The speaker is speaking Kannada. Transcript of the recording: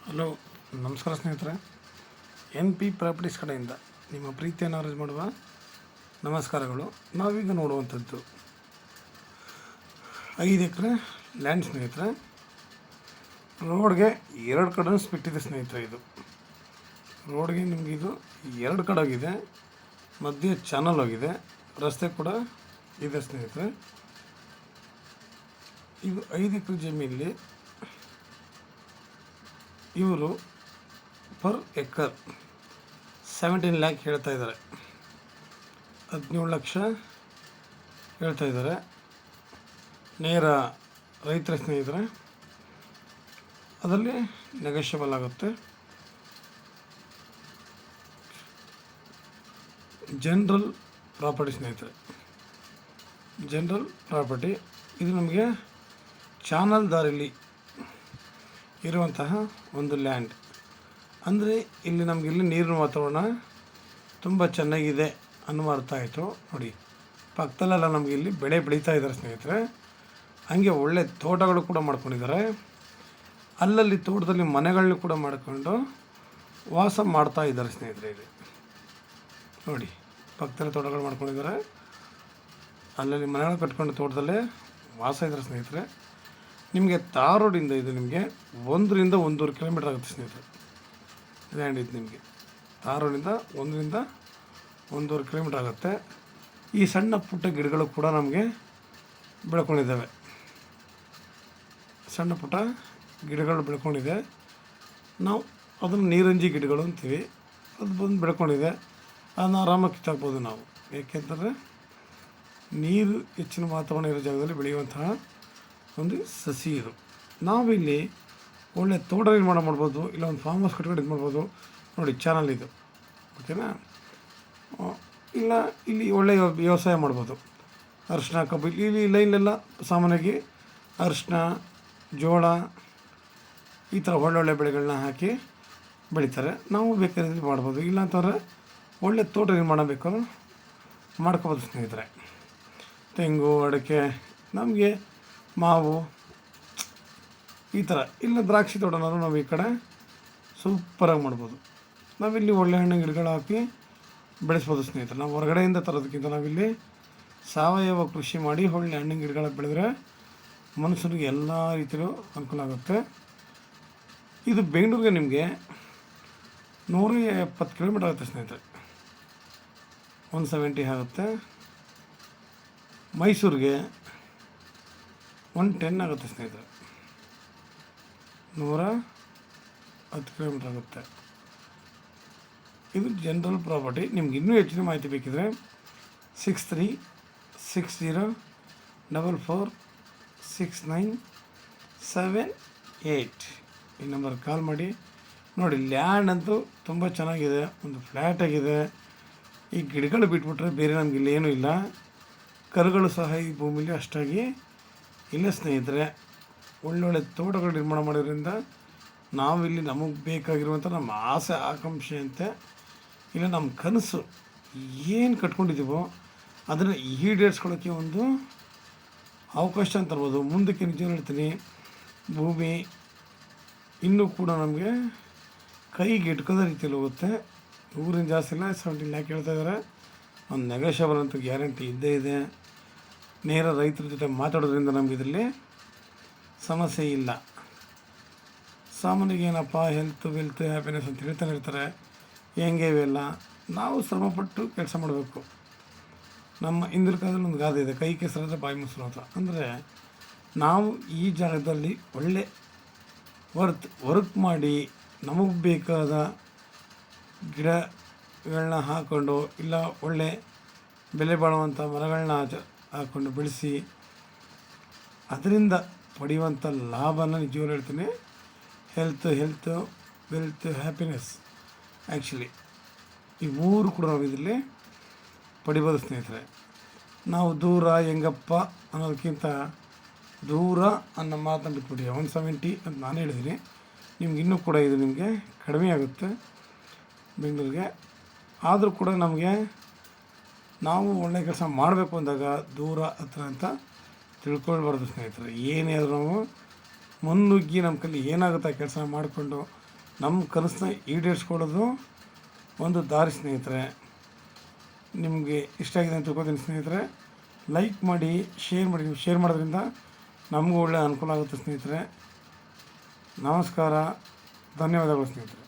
ಹಲೋ, ನಮಸ್ಕಾರ ಸ್ನೇಹಿತರೆ. ಎನ್ ಪಿ ಪ್ರಾಪರ್ಟೀಸ್ ಕಡೆಯಿಂದ ನಿಮ್ಮ ಪ್ರೀತಿಯನ್ನು ಅರೇಂಜ್ ಮಾಡುವ ನಮಸ್ಕಾರಗಳು. ನಾವೀಗ ನೋಡುವಂಥದ್ದು 5 ಎಕರೆ ಲ್ಯಾಂಡ್ ಸ್ನೇಹಿತರೆ. ರೋಡ್ಗೆ 2 ಕಡೆ ಸ್ಪಿಟ್ ಇದೆ ಸ್ನೇಹಿತರೆ. ಇದು ರೋಡ್ಗೆ ನಿಮಗೆ ಇದು 2 ಕಡೆ ಹೋಗಿದೆ, ಮಧ್ಯೆ ಚಾನಲ್ ಹೋಗಿದೆ, ರಸ್ತೆ ಕೂಡ ಇದೆ ಸ್ನೇಹಿತರೆ. ಇದು 5 ಎಕರೆ ಜಮೀನಲ್ಲಿ ಇವರು ಪರ್ ಎಕರ್ 17 ಲ್ಯಾಕ್ ಹೇಳ್ತಾ ಇದ್ದಾರೆ. 17 ಲಕ್ಷ ಹೇಳ್ತಾ ಇದ್ದಾರೆ. ನೇರ ರೈತರ ಸ್ನೇಹಿತರೆ, ಅದರಲ್ಲಿ ನೆಗೋಷಿಯಬಲ್ ಆಗುತ್ತೆ. ಜನರಲ್ ಪ್ರಾಪರ್ಟಿ ಸ್ನೇಹಿತರೆ, ಜನರಲ್ ಪ್ರಾಪರ್ಟಿ ಇದು ನಮಗೆ ಚಾನಲ್ ದಾರಿಲಿ ಇರುವಂತಹ ಒಂದು ಲ್ಯಾಂಡ್. ಅಂದರೆ ಇಲ್ಲಿ ನಮಗಿಲ್ಲಿ ನೀರಿನ ವಾತಾವರಣ ತುಂಬ ಚೆನ್ನಾಗಿದೆ ಅನ್ನುವ ಅರ್ಥ ಆಯಿತು. ನೋಡಿ, ಪಕ್ಕದಲ್ಲೆಲ್ಲ ನಮಗೆ ಇಲ್ಲಿ ಬೆಳೆ ಬೆಳೀತಾ ಇದ್ದಾರೆ ಸ್ನೇಹಿತರೆ. ಹಾಗೆ ಒಳ್ಳೆ ತೋಟಗಳು ಕೂಡ ಮಾಡ್ಕೊಂಡಿದ್ದಾರೆ. ಅಲ್ಲಲ್ಲಿ ತೋಟದಲ್ಲಿ ಮನೆಗಳನ್ನ ಕೂಡ ಮಾಡಿಕೊಂಡು ವಾಸ ಮಾಡ್ತಾ ಇದ್ದಾರೆ ಸ್ನೇಹಿತರೆ. ಇಲ್ಲಿ ನೋಡಿ, ಪಕ್ಕದಲ್ಲಿ ತೋಟಗಳು ಮಾಡ್ಕೊಂಡಿದ್ದಾರೆ, ಅಲ್ಲಲ್ಲಿ ಮನೆಗಳು ಕಟ್ಕೊಂಡು ತೋಟದಲ್ಲೇ ವಾಸ ಇದ್ದಾರೆ ಸ್ನೇಹಿತರೆ. ನಿಮಗೆ ತಾರ್ ರೋಡಿಂದ ಇದು ನಿಮಗೆ 1 ರಿಂದ 1.5 ಕಿಲೋಮೀಟ್ರ್ ಆಗುತ್ತೆ ಸ್ನೇಹಿತರೆ. ಲ್ಯಾಂಡ್ ಇದು ನಿಮಗೆ ತಾರ್ ರೋಡಿಂದ 1 ರಿಂದ 1.5 ಕಿಲೋಮೀಟ್ರ್ ಆಗುತ್ತೆ. ಈ ಸಣ್ಣ ಪುಟ್ಟ ಗಿಡಗಳು ಕೂಡ ನಮಗೆ ಬೆಳ್ಕೊಂಡಿದ್ದಾವೆ. ಸಣ್ಣ ಪುಟ್ಟ ಗಿಡಗಳು ಬೆಳ್ಕೊಂಡಿದೆ. ನಾವು ಅದನ್ನು ನೀರಂಜಿ ಗಿಡಗಳು ಅಂತೀವಿ. ಅದು ಬಂದು ಬೆಳ್ಕೊಂಡಿದೆ, ಅದನ್ನು ಆರಾಮಾಗಿ ಕಿತ್ತಾಕ್ಬೋದು ನಾವು. ಏಕೆಂತಂದರೆ ನೀರು ಹೆಚ್ಚಿನ ವಾತಾವರಣ ಇರೋ ಜಾಗದಲ್ಲಿ ಬೆಳೆಯುವಂತಹ ಒಂದು ಸಸಿ ಇದು. ನಾವಿಲ್ಲಿ ಒಳ್ಳೆ ತೋಟ ನಿರ್ಮಾಣ ಮಾಡ್ಬೋದು, ಇಲ್ಲ ಒಂದು ಫಾರ್ಮ್ ಹೌಸ್ ಕಟ್ಕೊಂಡು ಇದು ಮಾಡ್ಬೋದು. ನೋಡಿ, ಚಾನಲ್ ಇದು, ಓಕೆನಾ. ಇಲ್ಲ ಇಲ್ಲಿ ಒಳ್ಳೆಯ ವ್ಯವಸಾಯ ಮಾಡ್ಬೋದು. ಅರಿಶಿನ, ಕಬ್ಬು, ಇಲ್ಲಿ ಲೈನ್ಲೆಲ್ಲ ಸಾಮಾನ್ಯವಾಗಿ ಅರಿಶಿನ, ಜೋಳ ಈ ಥರ ಒಳ್ಳೊಳ್ಳೆ ಬೆಳೆಗಳನ್ನ ಹಾಕಿ ಬೆಳೀತಾರೆ. ನಾವು ಬೇಕಾದ್ರೆ ಮಾಡ್ಬೋದು. ಇಲ್ಲ ಅಂತಂದರೆ ಒಳ್ಳೆ ತೋಟ ನಿರ್ಮಾಣ ಬೇಕಾದ್ರೂ ಮಾಡ್ಕೋಬೋದು ಸ್ನೇಹಿತರೆ. ತೆಂಗು, ಅಡಿಕೆ, ನಮಗೆ ಮಾವು ಈ ಥರ, ಇಲ್ಲ ದ್ರಾಕ್ಷಿ ತೋಟನಾದ್ರೂ ನಾವು ಈ ಕಡೆ ಸೂಪರಾಗಿ ಮಾಡ್ಬೋದು. ನಾವಿಲ್ಲಿ ಒಳ್ಳೆ ಹಣ್ಣಿನ ಗಿಡಗಳು ಹಾಕಿ ಬೆಳೆಸ್ಬೋದು ಸ್ನೇಹಿತರೆ. ನಾವು ಹೊರಗಡೆಯಿಂದ ತರೋದಕ್ಕಿಂತ ನಾವಿಲ್ಲಿ ಸಾವಯವ ಕೃಷಿ ಮಾಡಿ ಒಳ್ಳೆ ಹಣ್ಣಿನ ಗಿಡಗಳ ಬೆಳೆದ್ರೆ ಮನುಷ್ಯನಿಗೆ ಎಲ್ಲ ರೀತಿಯಲ್ಲೂ ಅನುಕೂಲ ಆಗುತ್ತೆ. ಇದು ಬೆಂಗಳೂರಿಗೆ ನಿಮಗೆ 170 ಕಿಲೋಮೀಟ್ರ್ ಆಗುತ್ತೆ ಸ್ನೇಹಿತರೆ. 170 ಆಗುತ್ತೆ. ಮೈಸೂರಿಗೆ 110 ಆಗುತ್ತೆ ಸ್ನೇಹಿತರೆ. 110 ಕಿಲೋಮೀಟ್ರ್ ಆಗುತ್ತೆ. ಇದು ಜನರಲ್ ಪ್ರಾಪರ್ಟಿ. ನಿಮ್ಗೆ ಇನ್ನೂ ಹೆಚ್ಚಿನ ಮಾಹಿತಿ ಬೇಕಿದ್ರೆ 6360446978 ಈ ನಂಬರ್ ಕಾಲ್ ಮಾಡಿ. ನೋಡಿ, ಲ್ಯಾಂಡ್ ಅಂತೂ ತುಂಬ ಚೆನ್ನಾಗಿದೆ, ಒಂದು ಫ್ಲ್ಯಾಟ್ ಆಗಿದೆ. ಈ ಗಿಡಗಳು ಬಿಟ್ಬಿಟ್ರೆ ಬೇರೆ ನಮಗಿಲ್ಲಿ ಏನೂ ಇಲ್ಲ. ಕರುಗಳು ಸಹ ಈ ಭೂಮಿಲಿ ಅಷ್ಟಾಗಿ ಇಲ್ಲ ಸ್ನೇಹಿತರೆ. ಒಳ್ಳೊಳ್ಳೆ ತೋಟಗಳು ನಿರ್ಮಾಣ ಮಾಡೋದ್ರಿಂದ ನಾವಿಲ್ಲಿ ನಮಗೆ ಬೇಕಾಗಿರುವಂಥ ನಮ್ಮ ಆಸೆ ಆಕಾಂಕ್ಷೆ ಅಂತೆ, ಇಲ್ಲ ನಮ್ಮ ಕನಸು ಏನು ಕಟ್ಕೊಂಡಿದ್ದೀವೋ ಅದನ್ನು ಈಡೇರಿಸ್ಕೊಳ್ಳೋಕ್ಕೆ ಒಂದು ಅವಕಾಶ ಅಂತ ಅನ್ಬೋದು. ಮುಂದಕ್ಕೆ ನಿಜ ಹೇಳ್ತೀನಿ, ಭೂಮಿ ಇನ್ನೂ ಕೂಡ ನಮಗೆ ಕೈಗೆ ಇಟ್ಕೋದ ರೀತಿಯಲ್ಲಿ ಹೋಗುತ್ತೆ. ಊರಿನ ಜಾಸ್ತಿ ಇಲ್ಲ, 17 ಲ್ಯಾಕ್ ಹೇಳ್ತಾ ಇದ್ದಾರೆ. ಒಂದು ನೆಗೋಷಿಯಬಲ್ ಅಂತೂ ಗ್ಯಾರಂಟಿ ಇದ್ದೇ ಇದೆ. ನೇರ ರೈತರ ಜೊತೆ ಮಾತಾಡೋದ್ರಿಂದ ನಮ್ಗೆ ಇದರಲ್ಲಿ ಸಮಸ್ಯೆ ಇಲ್ಲ. ಸಾಮಾನ್ಯವಾಗಿ ಏನಪ್ಪ ಹೆಲ್ತ್ ವೆಲ್ತ್ ಹ್ಯಾಪಿನೆಸ್ ಅಂತ ಹೇಳ್ತಾನೆ ಇರ್ತಾರೆ. ಹೆಂಗೆ ಇವೆಲ್ಲ ನಾವು ಶ್ರಮಪಟ್ಟು ಕೆಲಸ ಮಾಡಬೇಕು. ನಮ್ಮ ಹಿಂದಿನ ಕಾಲದಲ್ಲಿ ಒಂದು ಗಾದೆ ಇದೆ, ಕೈ ಕೆಸರಾದರೆ ಬಾಯಿ ಮೊಸರು ಅಂತ. ಅಂದರೆ ನಾವು ಈ ಜಾಗದಲ್ಲಿ ಒಳ್ಳೆ ವರ್ಕ್ ಮಾಡಿ ನಮಗೆ ಬೇಕಾದ ಗಿಡಗಳನ್ನ ಹಾಕ್ಕೊಂಡು, ಇಲ್ಲ ಒಳ್ಳೆ ಬೆಲೆ ಬಾಳುವಂಥ ಮರಗಳನ್ನ ಹಾಕ್ಕೊಂಡು ಬೆಳೆಸಿ ಅದರಿಂದ ಪಡೆಯುವಂಥ ಲಾಭನ ನಿಜವಾಗ್ಲೂ ಹೇಳ್ತೀನಿ. ಹೆಲ್ತ್ ವೆಲ್ತ್ ಹ್ಯಾಪಿನೆಸ್ ಆ್ಯಕ್ಚುಲಿ ಈ 3 ಕೂಡ ನಾವು ಇದರಲ್ಲಿ ಪಡಿಬೋದು ಸ್ನೇಹಿತರೆ. ನಾವು ದೂರ ಹೆಂಗಪ್ಪ ಅನ್ನೋದಕ್ಕಿಂತ ದೂರ ಅನ್ನೋ ಮಾತನ್ನು ಬಿಟ್ಬಿಡಿ. 170 ಅಂತ ನಾನು ಹೇಳಿದ್ದೀನಿ. ನಿಮ್ಗೆ ಇನ್ನೂ ಕೂಡ ಇದು ನಿಮಗೆ ಕಡಿಮೆ ಆಗುತ್ತೆ ಬೆಂಗಳೂರಿಗೆ. ಆದರೂ ಕೂಡ ನಮಗೆ ನಾವು ಒಳ್ಳೆಯ ಕೆಲಸ ಮಾಡಬೇಕು ಅಂದಾಗ ದೂರ ಹತ್ರ ಅಂತ ತಿಳ್ಕೊಳ್ಬಾರ್ದು ಸ್ನೇಹಿತರೆ. ಏನೇ ಆದರೂ ನಾವು ಮುನ್ನುಗ್ಗಿ ನಮ್ಮ ಕೈಲಿ ಏನಾಗುತ್ತೆ ಆ ಕೆಲಸ ಮಾಡಿಕೊಂಡು ನಮ್ಮ ಕನಸನ್ನ ಈಡೇರಿಸ್ಕೊಳ್ಳೋದು ಒಂದು ದಾರಿ ಸ್ನೇಹಿತರೆ. ನಿಮಗೆ ಇಷ್ಟ ಆಗಿದೆ ಅಂತ ತಿಳ್ಕೊತೀನಿ ಸ್ನೇಹಿತರೆ. ಲೈಕ್ ಮಾಡಿ, ಶೇರ್ ಮಾಡಿ. ನೀವು ಶೇರ್ ಮಾಡೋದ್ರಿಂದ ನಮಗೂ ಒಳ್ಳೆಯ ಅನುಕೂಲ ಆಗುತ್ತೆ ಸ್ನೇಹಿತರೆ. ನಮಸ್ಕಾರ, ಧನ್ಯವಾದಗಳು ಸ್ನೇಹಿತರೆ.